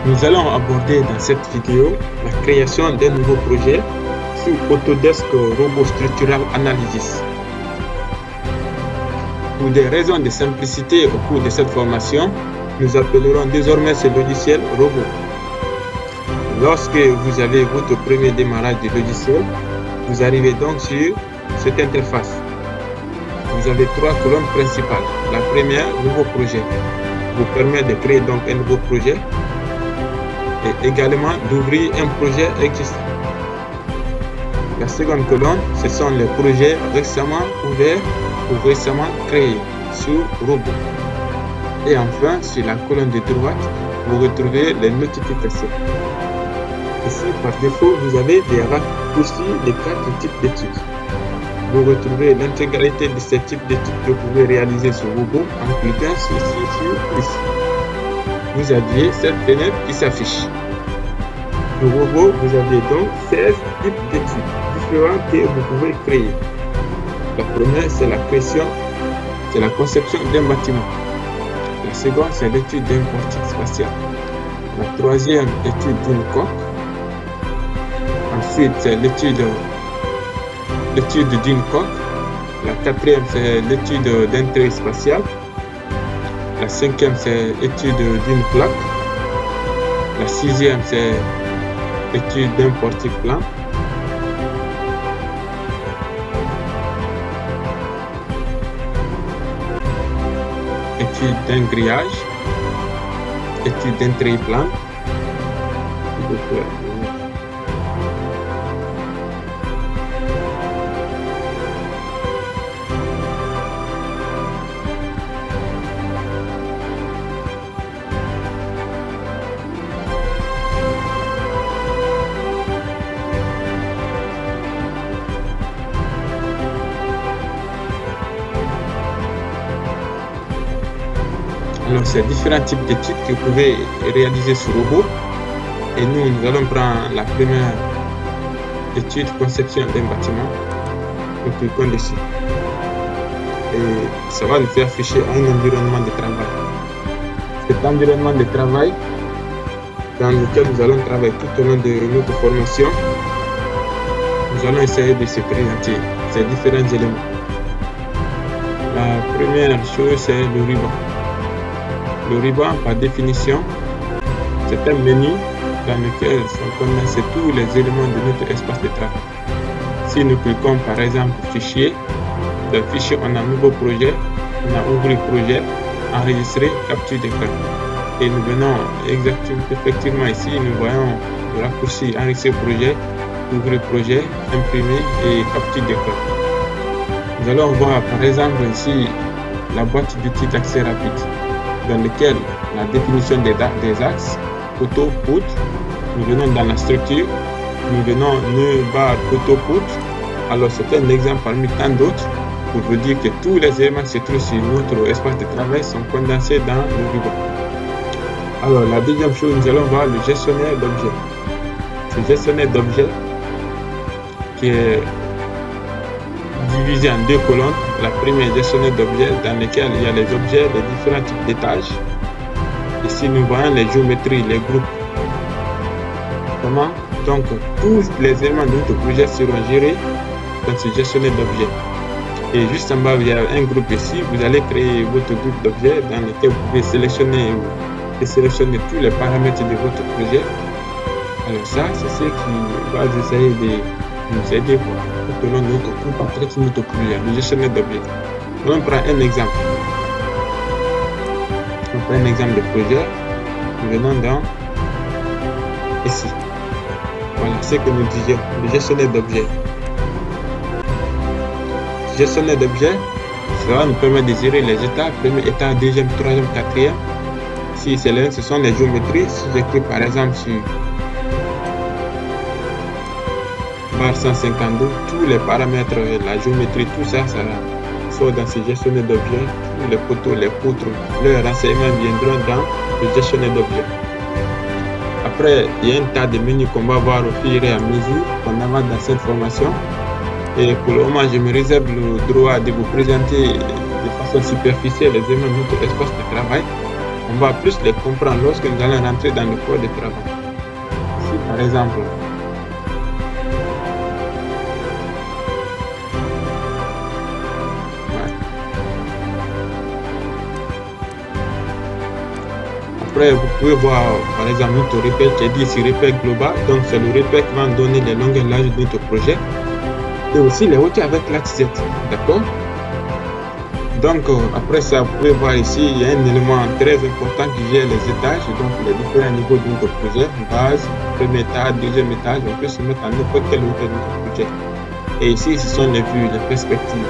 Nous allons aborder dans cette vidéo la création d'un nouveau projet sous Autodesk Robot Structural Analysis. Pour des raisons de simplicité au cours de cette formation, nous appellerons désormais ce logiciel robot. Lorsque vous avez votre premier démarrage du logiciel, vous arrivez donc sur cette interface. Vous avez trois colonnes principales. La première, nouveau projet, vous permet de créer donc un nouveau projet et également d'ouvrir un projet existant. La seconde colonne, ce sont les projets récemment ouverts ou récemment créés sur robot. Et enfin, sur la colonne de droite, vous retrouvez les notifications. Ici, par défaut, vous avez des raccourcis des 4 types d'études. Vous retrouvez l'intégralité de ces types d'études que vous pouvez réaliser sur robot en cliquant sur ici. Vous aviez cette fenêtre qui s'affiche. Sur robot, vous avez donc 16 types d'études différents que vous pouvez créer. La première, c'est la création, c'est la conception d'un bâtiment. La seconde, c'est l'étude d'un portique spatial. La troisième, étude d'une coque. Ensuite, c'est l'étude d'une coque. La quatrième, c'est l'étude d'un trait spatial. La cinquième, c'est l'étude d'une plaque. La sixième, c'est l'étude d'un portique plan. Étude d'un grillage. Étude d'un trait plan. Alors, c'est différents types d'études que vous pouvez réaliser sur robot. Et nous allons prendre la première étude, conception d'un bâtiment. Nous cliquons dessus. Et ça va nous faire afficher un environnement de travail. Cet environnement de travail dans lequel nous allons travailler tout au long de notre formation, nous allons essayer de se présenter ces différents éléments. La première chose, c'est le ruban. Le ruban, par définition, c'est un menu dans lequel sont condensés tous les éléments de notre espace de travail. Si nous cliquons par exemple fichier, dans fichier on a un nouveau projet, on a ouvrir projet, enregistrer, capture d'écran. Et nous venons effectivement ici, nous voyons le raccourci enregistrer projet, ouvrir projet, imprimer et capture d'écran. Nous allons voir par exemple ici la boîte d'outils d'accès rapide, dans lequel la définition des axes, poteau, poutre. Nous venons dans la structure, nous venons nœud, barre, poteau, poutre. Alors c'est un exemple parmi tant d'autres pour vous dire que tous les éléments qui se trouvent sur notre espace de travail sont condensés dans le ruban. Alors la deuxième chose, nous allons voir le gestionnaire d'objets. Ce gestionnaire d'objets qui est divisé en 2 colonnes. La première, gestionnaire d'objets, dans lequel il y a les objets, les différents types d'étages. Ici, nous voyons les géométries, les groupes. Comment donc tous les éléments de notre projet seront gérés dans ce gestionnaire d'objets. Et juste en bas, il y a un groupe ici. Vous allez créer votre groupe d'objets dans lequel vous pouvez sélectionner tous les paramètres de votre projet. Alors ça, c'est ce qui va essayer de nous aider tout au long de notre cours pour traiter notre projet, le gestionnaire d'objets. On prend un exemple. On prend un exemple de projet. Nous venons dans ici. Voilà ce que nous disions, le gestionnaire d'objets. Le gestionnaire d'objets, cela nous permet de gérer les états, premier état, deuxième, troisième, quatrième. Si c'est l'un, ce sont les géométries. Si j'écris par exemple sur barre 152, tous les paramètres, la géométrie, tout ça, ça sort dans ce gestionnaire d'objets. Tous les poteaux, les poutres, leurs renseignements viendront dans le gestionnaire d'objets. Après, il y a un tas de menus qu'on va voir au fur et à mesure qu'on avance dans cette formation. Et pour le moment, je me réserve le droit de vous présenter de façon superficielle les éléments de notre espace de travail. on va plus les comprendre lorsque nous allons rentrer dans le corps de travail. Ici, par exemple, après, vous pouvez voir, par exemple, notre repère, j'ai dit ici repère global, donc c'est le repère qui va nous donner les longueurs et larges de notre projet, et aussi les hauteurs avec l'axe Z, d'accord? Donc, après ça, vous pouvez voir ici, il y a un élément très important qui gère les étages, donc les différents niveaux de notre projet, base, premier étage, deuxième étage, on peut se mettre à n'importe quelle hauteur de notre projet. Et ici, ce sont les vues, les perspectives.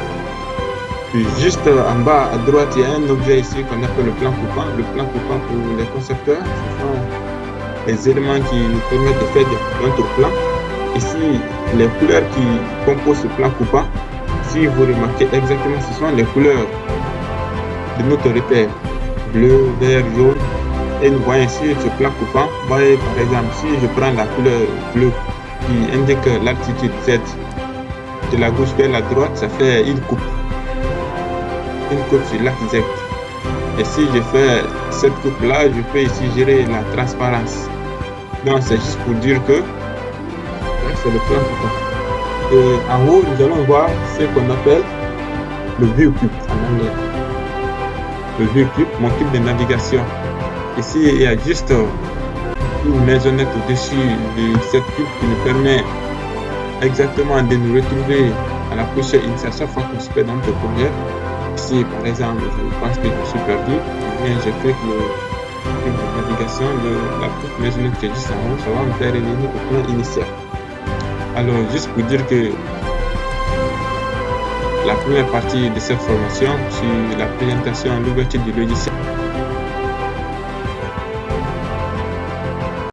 Puis juste en bas à droite, il y a un objet ici qu'on appelle le plan coupant. Le plan coupant pour les concepteurs, ce sont les éléments qui nous permettent de faire notre plan. Ici, les couleurs qui composent ce plan coupant, si vous remarquez exactement, ce sont les couleurs de notre repère. Bleu, vert, jaune. Et nous voyons ici ce plan coupant. Vous voyez par exemple, si je prends la couleur bleue qui indique l'altitude Z, de la gauche vers la droite, ça fait une coupe sur l'axe Z. Et si je fais cette coupe là, je peux ici gérer la transparence. Donc c'est juste pour dire que c'est le plan coupant. Et en haut, nous allons voir ce qu'on appelle le viewcube en anglais. Le viewcube, mon cube de navigation. Ici, il y a juste une maisonnette au-dessus de cette cube qui nous permet exactement de nous retrouver à la prochaine initiale chaque fois qu'on se fait dans notre projet. Ici, par exemple, je pense que je me suis perdu, mais je fais que le cube de navigation, la petite maisonnette qui est juste en haut, ça va me faire revenir au plan initial. Alors, juste pour dire que la première partie de cette formation sur la présentation, l'ouverture du logiciel,